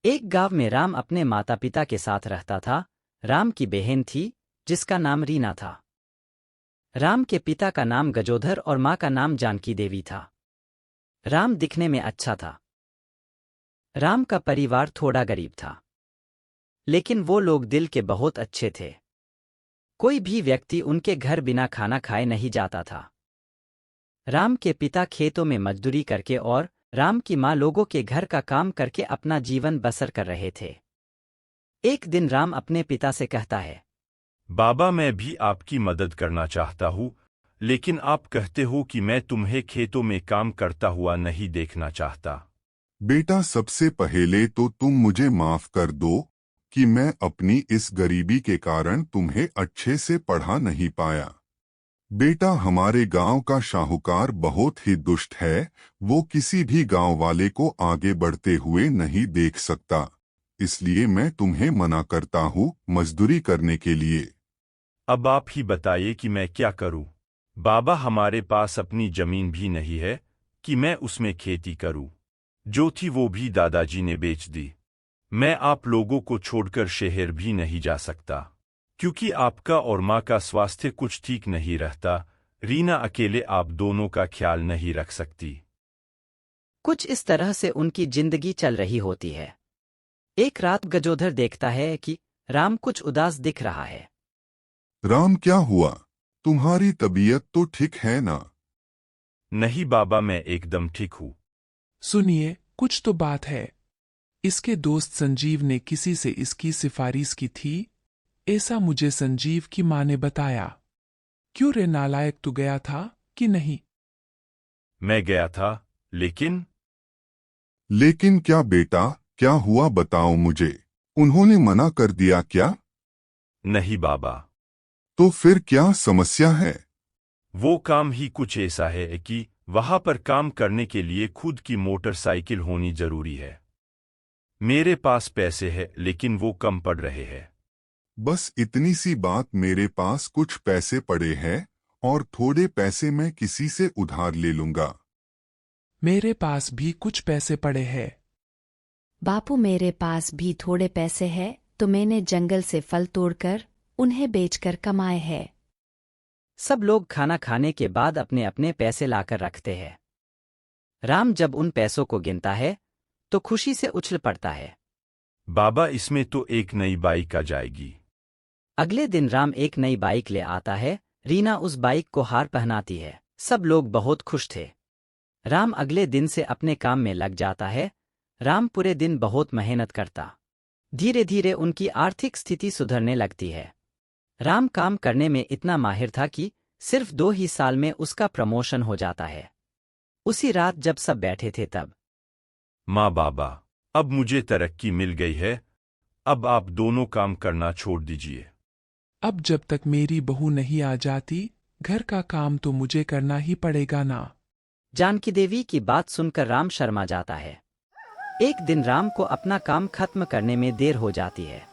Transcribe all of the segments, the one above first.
एक गांव में राम अपने माता पिता के साथ रहता था। राम की बहन थी जिसका नाम रीना था। राम के पिता का नाम गजोधर और माँ का नाम जानकी देवी था। राम दिखने में अच्छा था। राम का परिवार थोड़ा गरीब था, लेकिन वो लोग दिल के बहुत अच्छे थे। कोई भी व्यक्ति उनके घर बिना खाना खाए नहीं जाता था। राम के पिता खेतों में मजदूरी करके और राम की माँ लोगों के घर का काम करके अपना जीवन बसर कर रहे थे। एक दिन राम अपने पिता से कहता है, बाबा, मैं भी आपकी मदद करना चाहता हूँ, लेकिन आप कहते हो कि मैं तुम्हें खेतों में काम करता हुआ नहीं देखना चाहता। बेटा, सबसे पहले तो तुम मुझे माफ कर दो कि मैं अपनी इस गरीबी के कारण तुम्हें अच्छे से पढ़ा नहीं पाया। बेटा, हमारे गांव का शाहूकार बहुत ही दुष्ट है। वो किसी भी गांव वाले को आगे बढ़ते हुए नहीं देख सकता। इसलिए मैं तुम्हें मना करता हूँ मजदूरी करने के लिए। अब आप ही बताइए कि मैं क्या करूँ। बाबा, हमारे पास अपनी जमीन भी नहीं है कि मैं उसमें खेती करूँ। जो थी वो भी दादाजी ने बेच दी। मैं आप लोगों को छोड़कर शहर भी नहीं जा सकता, क्योंकि आपका और माँ का स्वास्थ्य कुछ ठीक नहीं रहता। रीना अकेले आप दोनों का ख्याल नहीं रख सकती। कुछ इस तरह से उनकी जिंदगी चल रही होती है। एक रात गजोधर देखता है कि राम कुछ उदास दिख रहा है। राम, क्या हुआ? तुम्हारी तबीयत तो ठीक है ना? नहीं बाबा, मैं एकदम ठीक हूँ। सुनिए, कुछ तो बात है। इसके दोस्त संजीव ने किसी से इसकी सिफारिश की थी। ऐसा मुझे संजीव की माँ ने बताया। क्यों रे नालायक, तू गया था कि नहीं? मैं गया था, लेकिन लेकिन क्या बेटा, क्या हुआ बताओ मुझे। उन्होंने मना कर दिया क्या? नहीं बाबा। तो फिर क्या समस्या है? वो काम ही कुछ ऐसा है कि वहां पर काम करने के लिए खुद की मोटरसाइकिल होनी जरूरी है। मेरे पास पैसे हैं, लेकिन वो कम पड़ रहे हैं। बस इतनी सी बात। मेरे पास कुछ पैसे पड़े हैं और थोड़े पैसे मैं किसी से उधार ले लूंगा। मेरे पास भी कुछ पैसे पड़े हैं। बापू, मेरे पास भी थोड़े पैसे हैं, तो मैंने जंगल से फल तोड़कर उन्हें बेचकर कमाए हैं। सब लोग खाना खाने के बाद अपने अपने पैसे लाकर रखते हैं। राम जब उन पैसों को गिनता है तो खुशी से उछल पड़ता है। बाबा, इसमें तो एक नई बाइक आ जाएगी। अगले दिन राम एक नई बाइक ले आता है। रीना उस बाइक को हार पहनाती है। सब लोग बहुत खुश थे। राम अगले दिन से अपने काम में लग जाता है। राम पूरे दिन बहुत मेहनत करता। धीरे धीरे उनकी आर्थिक स्थिति सुधरने लगती है। राम काम करने में इतना माहिर था कि सिर्फ 2 ही साल में उसका प्रमोशन हो जाता है। उसी रात जब सब बैठे थे तब माँ, बाबा, अब मुझे तरक्की मिल गई है। अब आप दोनों काम करना छोड़ दीजिए। अब जब तक मेरी बहू नहीं आ जाती, घर का काम तो मुझे करना ही पड़ेगा ना। जानकी देवी की बात सुनकर राम शर्मा जाता है। एक दिन राम को अपना काम खत्म करने में देर हो जाती है।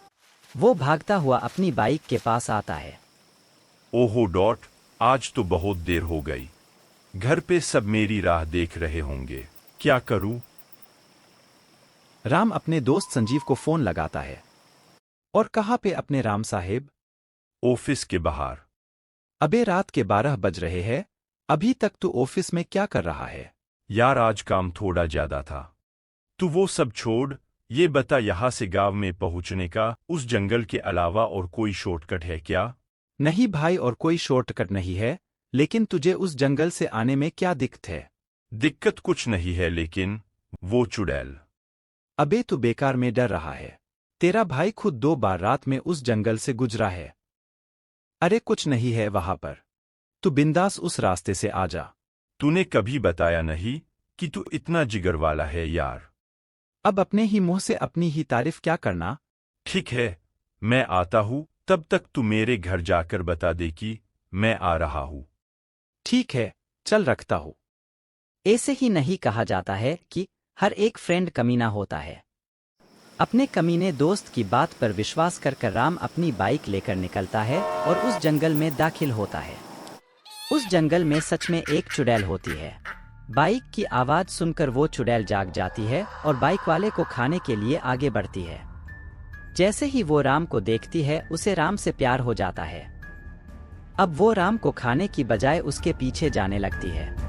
वो भागता हुआ अपनी बाइक के पास आता है। ओहो डॉट, आज तो बहुत देर हो गई। घर पे सब मेरी राह देख रहे होंगे। क्या करूं? राम अपने दोस्त संजीव को फोन लगाता है। और कहाँ पे अपने राम साहेब? ऑफिस के बाहर। अबे रात के 12 बज रहे हैं। अभी तक तू ऑफिस में क्या कर रहा है? यार, आज काम थोड़ा ज्यादा था। तू वो सब छोड़, ये बता, यहाँ से गांव में पहुंचने का उस जंगल के अलावा और कोई शॉर्टकट है क्या? नहीं भाई, और कोई शॉर्टकट नहीं है, लेकिन तुझे उस जंगल से आने में क्या दिक्कत है? दिक्कत कुछ नहीं है, लेकिन वो चुड़ैल। अबे तू बेकार में डर रहा है। तेरा भाई खुद 2 बार रात में उस जंगल से गुजरा है। अरे कुछ नहीं है वहां पर। तू बिंदास उस रास्ते से आ जा। तूने कभी बताया नहीं कि तू इतना जिगर वाला है यार। अब अपने ही मुंह से अपनी ही तारीफ क्या करना। ठीक है, मैं आता हूँ। तब तक तू मेरे घर जाकर बता दे कि मैं आ रहा हूँ। ठीक है, चल रखता हूँ। ऐसे ही नहीं कहा जाता है कि हर एक फ्रेंड कमीना होता है। अपने कमीने दोस्त की बात पर विश्वास कर राम अपनी बाइक लेकर निकलता है और उस जंगल में दाखिल होता है। उस जंगल में सच में एक चुड़ैल होती है। बाइक की आवाज सुनकर वो चुड़ैल जाग जाती है और बाइक वाले को खाने के लिए आगे बढ़ती है। जैसे ही वो राम को देखती है उसे राम से प्यार हो जाता है। अब वो राम को खाने की बजाय उसके पीछे जाने लगती है।